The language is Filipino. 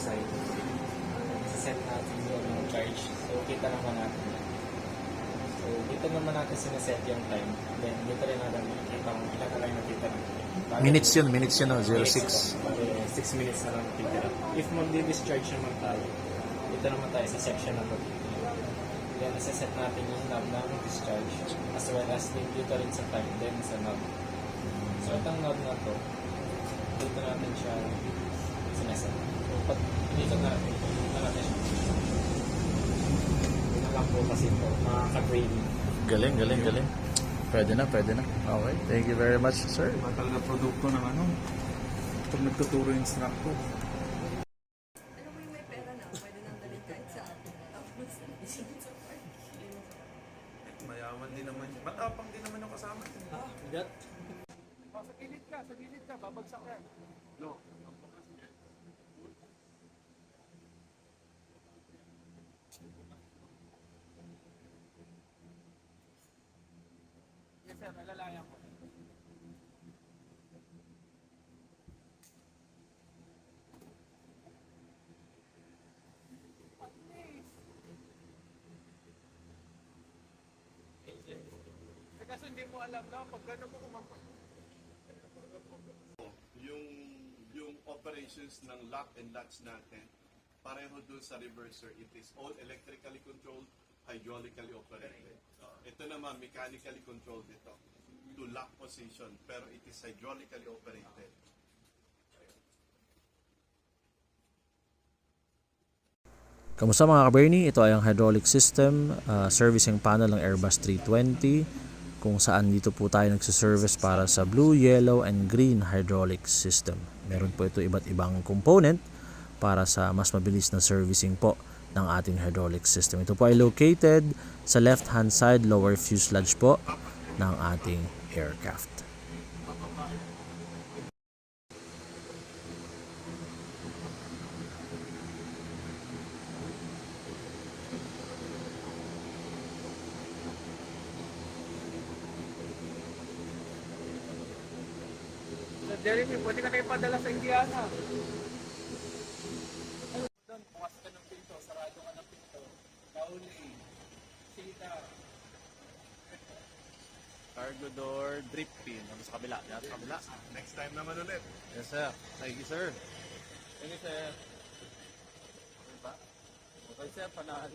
side. Set natin doon ng charge. So, kita naman natin yan. So, dito naman natin sineset yung time. Then, dito rin natin makikita kung ilan na lang nakita natin. Minutes yun, no? 06. 6 minutes na lang nakitira. If mag-discharge naman tayo, dito naman tayo sa section na mag-titira. Then, nasa-set natin yung knob na mag-discharge as well as dito rin sa time, then sa knob. So, itong knob na to, dito natin siya sineset. So, pag dito natin siya. Yun na lang po kasi ito, makaka-training. Galing. Pwede na. Okay, thank you very much, sir. Matal na produkto ng ano, pag nagtuturo yung instructor. Ano mo yung may pera na, pwede nang dalhin kahit saan. Tapos, isipin sa park. Mayaman din naman. Matapang din naman yung kasama. Bigat. Sa gilid ka, babagsak ka. No. Yes sir, nalalayan ko. Kasi hindi mo alam na pag gano'n mo kumampas. Yung operations ng lock and latch natin, pareho doon sa reverser, it is all electrically controlled, hydraulically operated. Ito naman, mechanically controlled ito to lock position, pero it is hydraulically operated. Kamusta mga ka-Bernie? Ito ay ang hydraulic system, servicing panel ng Airbus 320, kung saan dito po tayo nagsiservice para sa blue, yellow, and green hydraulic system. Meron po ito iba't ibang component para sa mas mabilis na servicing po ng ating hydraulic system. Ito po ay located sa left-hand side lower fuselage po ng ating aircraft. Jeremy, pwede ka na ipadala sa Indiana. Doon, bukas ka ng pinto, sarado ka ng pinto. Kauli, sita. Cargo door, drip pin. Ano sa kabila? Yan sa kabila. Next time naman ulit. Yes, sir. Thank you, sir. Thank you, sir. Okay ba? Okay, sir. Panahal.